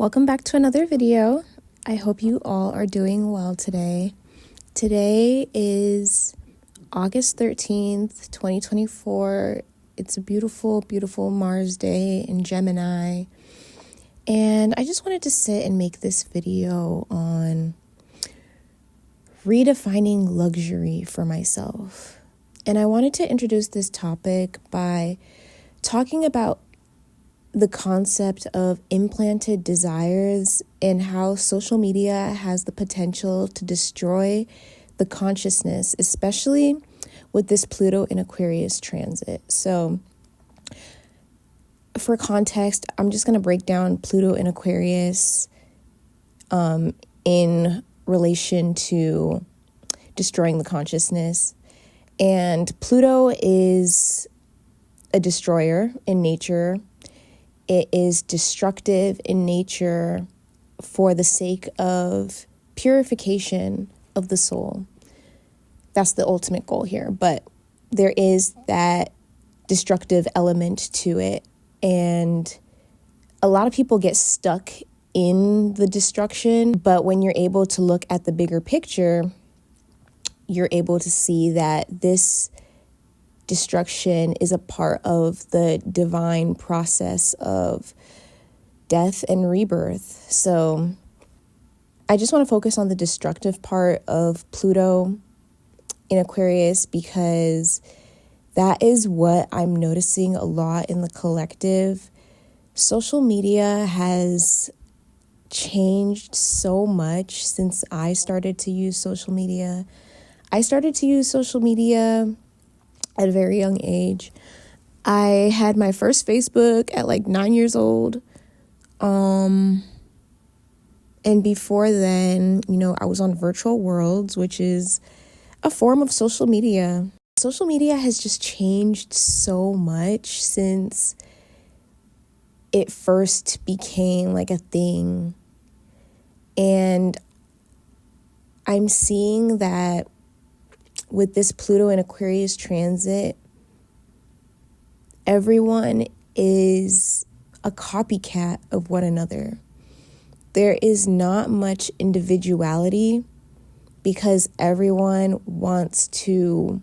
Welcome back to another video. I hope you all are doing well today. Today is August 13th, 2024. It's a beautiful, beautiful Mars day in Gemini. And I just wanted to sit and make this video on redefining luxury for myself. And I wanted to introduce this topic by talking about the concept of implanted desires and how social media has the potential to destroy the consciousness, especially with this Pluto in Aquarius transit. So for context, I'm just going to break down Pluto in Aquarius in relation to destroying the consciousness. And Pluto is a destroyer in nature. It is destructive in nature for the sake of purification of the soul. That's the ultimate goal here. But there is that destructive element to it. And a lot of people get stuck in the destruction. But when you're able to look at the bigger picture, you're able to see that this destruction is a part of the divine process of death and rebirth. So I just want to focus on the destructive part of Pluto in Aquarius because that is what I'm noticing a lot in the collective. Social media has changed so much since I started to use social media. I started to use social media at a very young age. I had my first Facebook at like 9 years old. And before then, I was on virtual worlds, which is a form of social media. Social media has just changed so much since it first became like a thing. And I'm seeing that with this Pluto in Aquarius transit, everyone is a copycat of one another. There is not much individuality because everyone wants to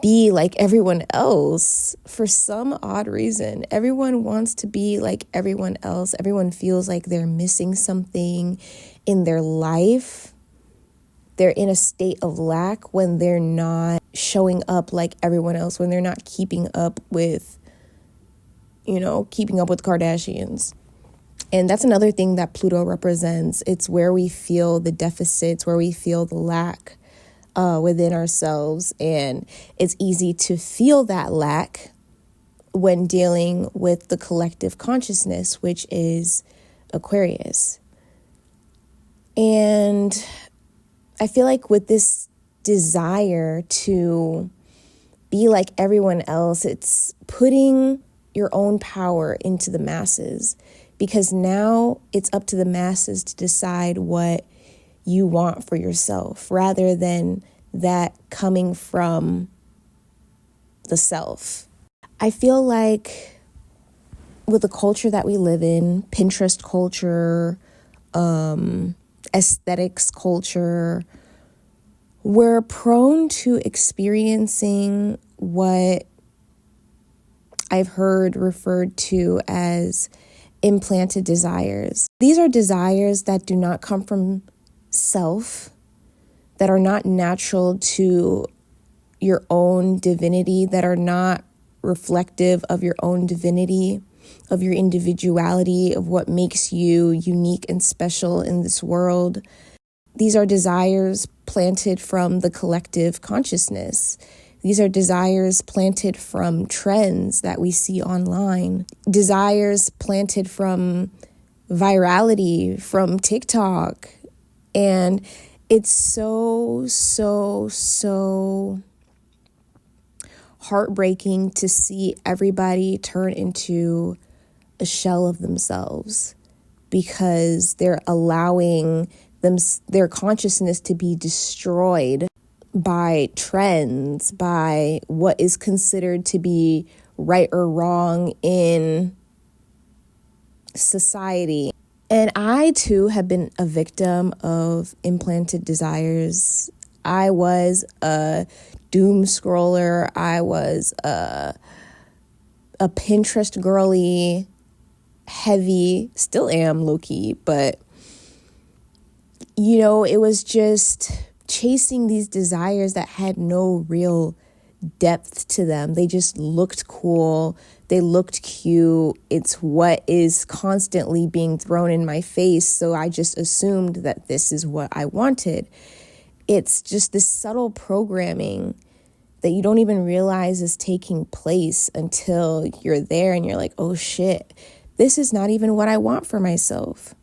be like everyone else. For some odd reason, everyone wants to be like everyone else. Everyone feels like they're missing something in their life. They're in a state of lack when they're not showing up like everyone else, when they're not keeping up with Kardashians. And that's another thing that Pluto represents. It's where we feel the deficits, where we feel the lack within ourselves. And it's easy to feel that lack when dealing with the collective consciousness, which is Aquarius. And I feel like with this desire to be like everyone else, it's putting your own power into the masses, because now it's up to the masses to decide what you want for yourself rather than that coming from the self. I feel like with the culture that we live in, Pinterest culture, aesthetics culture, we're prone to experiencing what I've heard referred to as implanted desires. These are desires that do not come from self, that are not natural to your own divinity, that are not reflective of your own divinity, of your individuality, of what makes you unique and special in this world. These are desires planted from the collective consciousness. These are desires planted from trends that we see online, desires planted from virality, from TikTok. And it's so heartbreaking to see everybody turn into a shell of themselves because they're allowing their consciousness to be destroyed by trends, by what is considered to be right or wrong in society. And I too have been a victim of implanted desires. I was a doom scroller. I was a Pinterest girly, heavy, still am low-key, but it was just chasing these desires that had no real depth to them. They just looked cool. They looked cute. It's what is constantly being thrown in my face. So I just assumed that this is what I wanted. It's just this subtle programming that you don't even realize is taking place until you're there and you're like, oh shit, this is not even what I want for myself.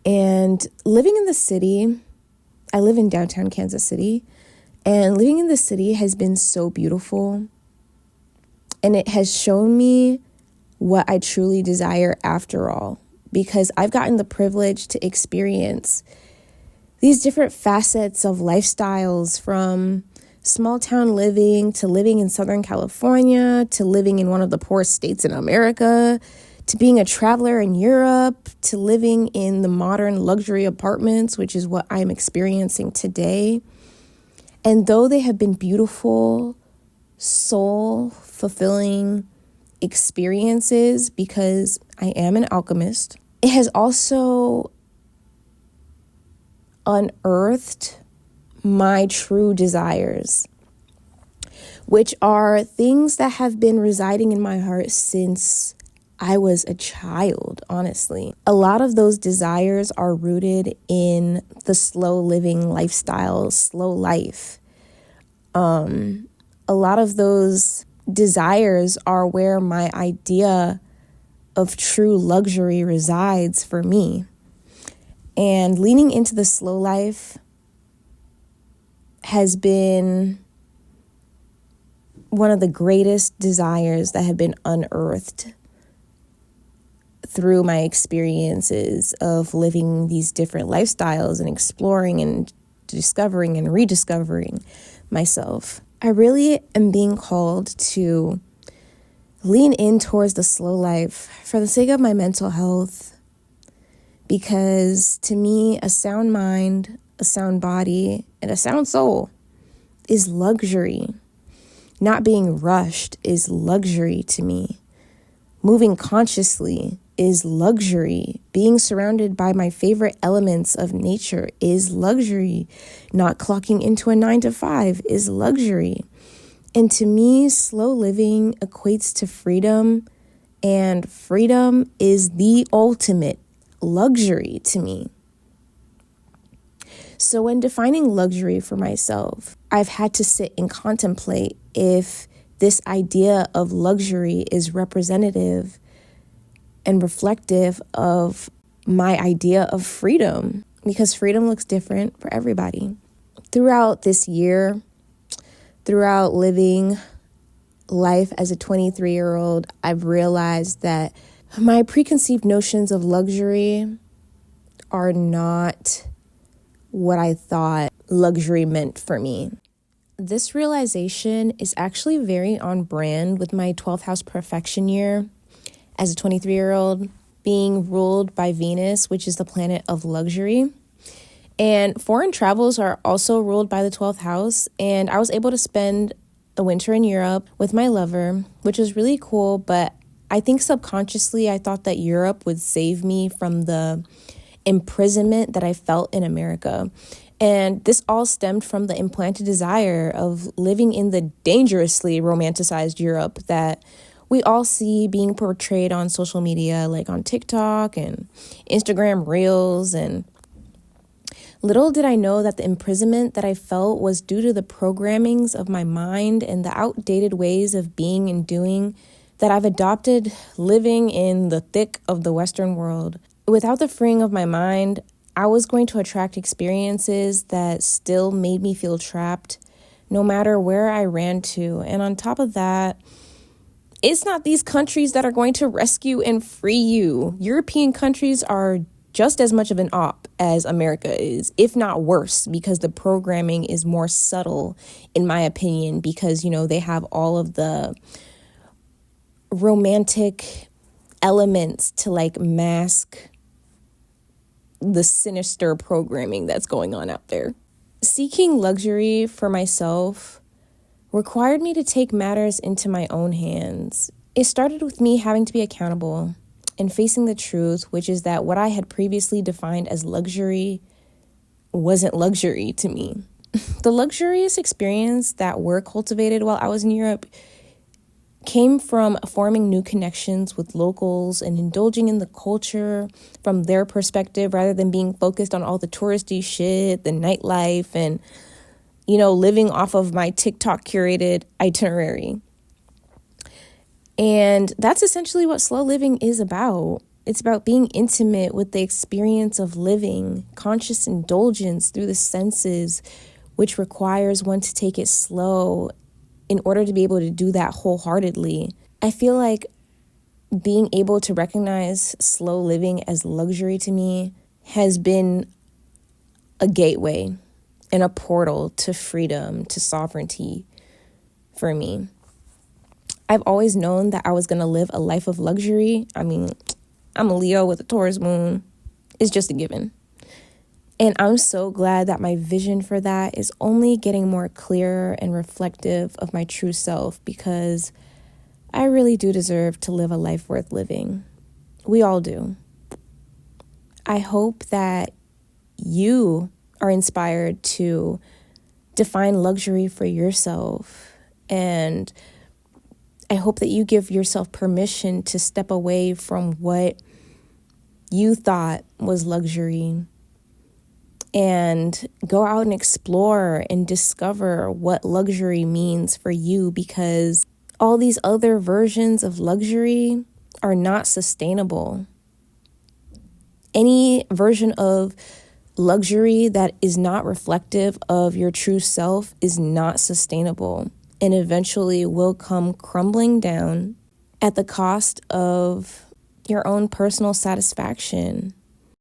And living in the city, I live in downtown Kansas City, and living in the city has been so beautiful. And it has shown me what I truly desire after all, because I've gotten the privilege to experience these different facets of lifestyles, from small town living to living in Southern California to living in one of the poorest states in America, to being a traveler in Europe, to living in the modern luxury apartments, which is what I'm experiencing today. And though they have been beautiful, soul-fulfilling experiences, because I am an alchemist, it has also unearthed my true desires, which are things that have been residing in my heart since I was a child, honestly. A lot of those desires are rooted in the slow living lifestyle, slow life. A lot of those desires are where my idea of true luxury resides for me. And leaning into the slow life has been one of the greatest desires that have been unearthed through my experiences of living these different lifestyles and exploring and discovering and rediscovering myself. I really am being called to lean in towards the slow life for the sake of my mental health, because to me, a sound mind, a sound body, and a sound soul is luxury. Not being rushed is luxury to me. Moving consciously is luxury. Being surrounded by my favorite elements of nature is luxury. Not clocking into a 9-to-5 is luxury. And to me, slow living equates to freedom, and freedom is the ultimate luxury to me. So when defining luxury for myself, I've had to sit and contemplate if this idea of luxury is representative and reflective of my idea of freedom, because freedom looks different for everybody. Throughout this year, throughout living life as a 23-year-old, I've realized that my preconceived notions of luxury are not what I thought luxury meant for me. This realization is actually very on brand with my 12th house perfection year as a 23-year-old, being ruled by Venus, which is the planet of luxury. And foreign travels are also ruled by the 12th house. And I was able to spend the winter in Europe with my lover, which was really cool. But I think subconsciously I thought that Europe would save me from the imprisonment that I felt in America. And this all stemmed from the implanted desire of living in the dangerously romanticized Europe that we all see being portrayed on social media, like on TikTok and Instagram Reels. And little did I know that the imprisonment that I felt was due to the programmings of my mind and the outdated ways of being and doing that I've adopted living in the thick of the Western world. Without the freeing of my mind, I was going to attract experiences that still made me feel trapped, no matter where I ran to. And on top of that, it's not these countries that are going to rescue and free you. European countries are just as much of an op as America is, if not worse, because the programming is more subtle, in my opinion, because, they have all of the romantic elements to like mask the sinister programming that's going on out there. Seeking luxury for myself required me to take matters into my own hands. It started with me having to be accountable and facing the truth, which is that what I had previously defined as luxury wasn't luxury to me. The luxurious experience that were cultivated while I was in Europe came from forming new connections with locals and indulging in the culture from their perspective rather than being focused on all the touristy shit, the nightlife, and, living off of my TikTok curated itinerary. And that's essentially what slow living is about. It's about being intimate with the experience of living, conscious indulgence through the senses, which requires one to take it slow in order to be able to do that wholeheartedly. I feel like being able to recognize slow living as luxury to me has been a gateway and a portal to freedom, to sovereignty for me. I've always known that I was going to live a life of luxury. I mean, I'm a Leo with a Taurus moon. It's just a given. And I'm so glad that my vision for that is only getting more clear and reflective of my true self, because I really do deserve to live a life worth living. We all do. I hope that you are inspired to define luxury for yourself, and I hope that you give yourself permission to step away from what you thought was luxury and go out and explore and discover what luxury means for you, because all these other versions of luxury are not sustainable. Any version of luxury that is not reflective of your true self is not sustainable, and eventually will come crumbling down at the cost of your own personal satisfaction